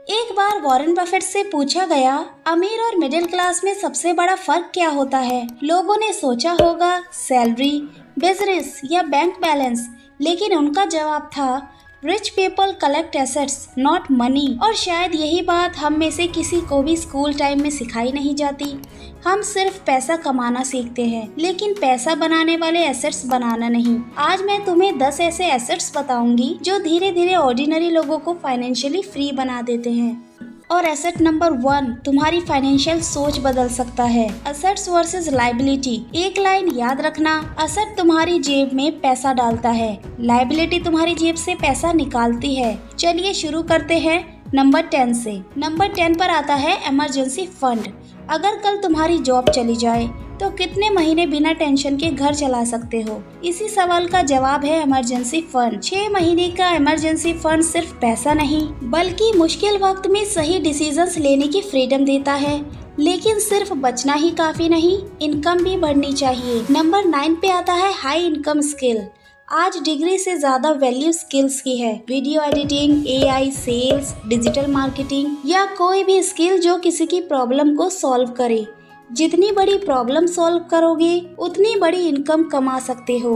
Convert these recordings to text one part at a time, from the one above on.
एक बार Warren Buffett से पूछा गया, अमीर और मिडिल क्लास में सबसे बड़ा फर्क क्या होता है। लोगों ने सोचा होगा सैलरी, बिजनेस या बैंक बैलेंस, लेकिन उनका जवाब था rich people collect assets not money. और शायद यही बात हम में से किसी को भी स्कूल टाइम में सिखाई नहीं जाती। हम सिर्फ पैसा कमाना सीखते हैं, लेकिन पैसा बनाने वाले एसेट्स बनाना नहीं। आज मैं तुम्हें 10 ऐसे एसेट्स बताऊंगी जो धीरे धीरे ऑर्डिनरी लोगों को फाइनेंशियली फ्री बना देते हैं। और एसेट नंबर 1 तुम्हारी फाइनेंशियल सोच बदल सकता है। Assets versus liability. एक लाइन याद रखना, असेट तुम्हारी जेब में पैसा डालता है, लायबिलिटी तुम्हारी जेब से पैसा निकालती है। चलिए शुरू करते हैं नंबर 10 से। नंबर 10 पर आता है इमरजेंसी फंड। अगर कल तुम्हारी जॉब चली जाए तो कितने महीने बिना टेंशन के घर चला सकते हो? इसी सवाल का जवाब है इमरजेंसी फंड। 6 महीने का इमरजेंसी फंड सिर्फ पैसा नहीं, बल्कि मुश्किल वक्त में सही डिसीजंस लेने की फ्रीडम देता है। लेकिन सिर्फ बचना ही काफी नहीं, इनकम भी बढ़नी चाहिए। नंबर 9 पे आता है हाई इनकम स्किल। आज डिग्री से ज्यादा वैल्यू स्किल्स की है। Video editing, AI, sales, digital marketing या कोई भी स्किल जो किसी की प्रॉब्लम को सॉल्व करे। जितनी बड़ी प्रॉब्लम सॉल्व करोगे उतनी बड़ी इनकम कमा सकते हो।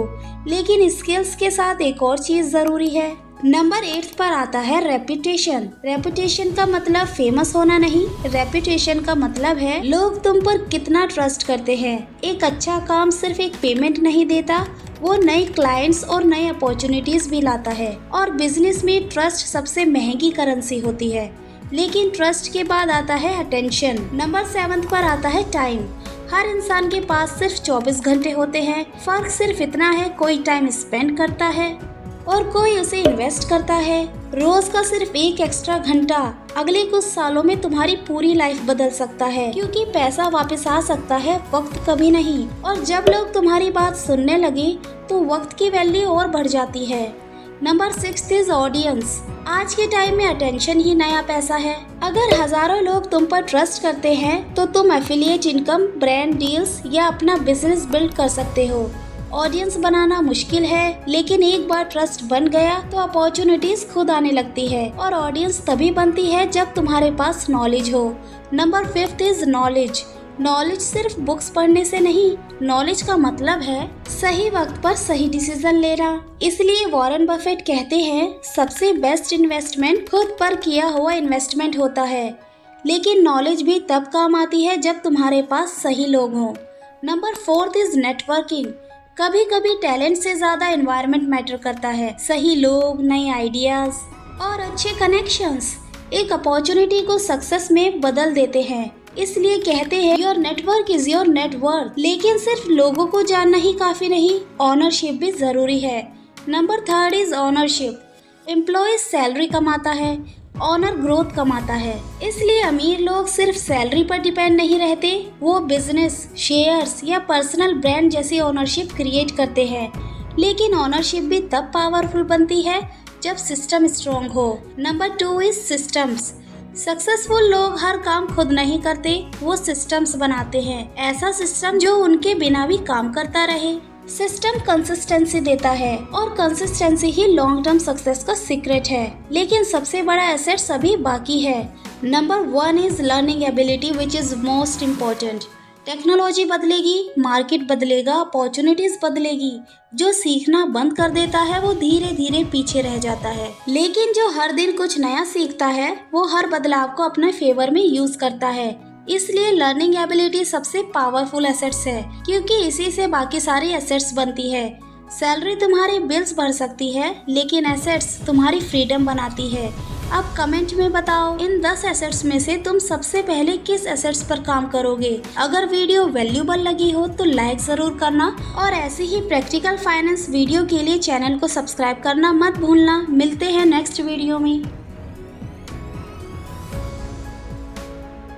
लेकिन स्किल्स के साथ एक और चीज जरूरी है। नंबर 8 पर आता है रेपुटेशन। रेपुटेशन का मतलब फेमस होना नहीं, रेपुटेशन का मतलब है लोग तुम पर कितना ट्रस्ट करते हैं। एक अच्छा काम सिर्फ एक पेमेंट नहीं देता, वो नए क्लाइंट्स और नए अपॉर्चुनिटीज भी लाता है। और बिजनेस में ट्रस्ट सबसे महंगी करेंसी होती है। लेकिन ट्रस्ट के बाद आता है अटेंशन। नंबर 7 पर आता है टाइम। हर इंसान के पास सिर्फ 24 घंटे होते हैं। फर्क सिर्फ इतना है, कोई टाइम स्पेंड करता है और कोई उसे इन्वेस्ट करता है। रोज का सिर्फ एक एक्स्ट्रा घंटा अगले कुछ सालों में तुम्हारी पूरी लाइफ बदल सकता है। क्योंकि पैसा वापस आ सकता है, वक्त कभी नहीं। और जब लोग तुम्हारी बात सुनने लगे तो वक्त की वैल्यू और बढ़ जाती है। Number 6 is audience. आज के टाइम में अटेंशन ही नया पैसा है। अगर हजारों लोग तुम पर ट्रस्ट करते हैं तो तुम एफिलिएट इनकम, ब्रांड डील्स या अपना बिजनेस बिल्ड कर सकते हो। ऑडियंस बनाना मुश्किल है, लेकिन एक बार ट्रस्ट बन गया तो अपॉर्चुनिटीज खुद आने लगती है। और ऑडियंस तभी बनती है जब तुम्हारे पास नॉलेज हो। Number 5 is knowledge. नॉलेज सिर्फ बुक्स पढ़ने से नहीं, नॉलेज का मतलब है सही वक्त पर सही डिसीजन लेना। इसलिए वॉरेन बफेट कहते हैं सबसे बेस्ट इन्वेस्टमेंट खुद पर किया हुआ इन्वेस्टमेंट होता है। लेकिन नॉलेज भी तब काम आती है जब तुम्हारे पास सही लोग हों। Number 4 is networking. कभी कभी टैलेंट से ज्यादा एनवायरनमेंट मैटर करता है। सही लोग, नए आइडियाज और अच्छे कनेक्शंस एक अपॉर्चुनिटी को सक्सेस में बदल देते हैं। इसलिए कहते हैं your network is your net worth. लेकिन सिर्फ लोगों को जानना ही काफी नहीं, ऑनरशिप भी जरूरी है। Number 3 is ownership. Employee salary कमाता है, ऑनर ग्रोथ कमाता है। इसलिए अमीर लोग सिर्फ सैलरी पर डिपेंड नहीं रहते, वो बिजनेस, शेयर्स या पर्सनल ब्रांड जैसी ऑनरशिप क्रिएट करते हैं। लेकिन ऑनरशिप भी तब पावरफुल बनती है जब सिस्टम स्ट्रॉन्ग हो। Number 2 is systems. सक्सेसफुल लोग हर काम खुद नहीं करते, वो सिस्टम्स बनाते हैं। ऐसा सिस्टम जो उनके बिना भी काम करता रहे। सिस्टम कंसिस्टेंसी देता है और कंसिस्टेंसी ही लॉन्ग टर्म सक्सेस का सीक्रेट है। लेकिन सबसे बड़ा एसेट अभी बाकी है। Number 1 is learning ability which is most important. Technology बदलेगी, मार्केट बदलेगा, अपॉर्चुनिटीज बदलेगी। जो सीखना बंद कर देता है वो धीरे धीरे पीछे रह जाता है। लेकिन जो हर दिन कुछ नया सीखता है वो हर बदलाव को अपने फेवर में यूज करता है। इसलिए लर्निंग एबिलिटी सबसे पावरफुल एसेट्स है, क्योंकि इसी से बाकी सारी एसेट्स बनती है। सैलरी तुम्हारे बिल्स भर सकती है, लेकिन एसेट्स तुम्हारी फ्रीडम बनाती है। अब कमेंट में बताओ इन 10 एसेट्स में से तुम सबसे पहले किस एसेट्स पर काम करोगे। अगर वीडियो वैल्यूबल लगी हो तो लाइक जरूर करना और ऐसे ही प्रैक्टिकल फाइनेंस वीडियो के लिए चैनल को सब्सक्राइब करना मत भूलना। मिलते हैं नेक्स्ट वीडियो में।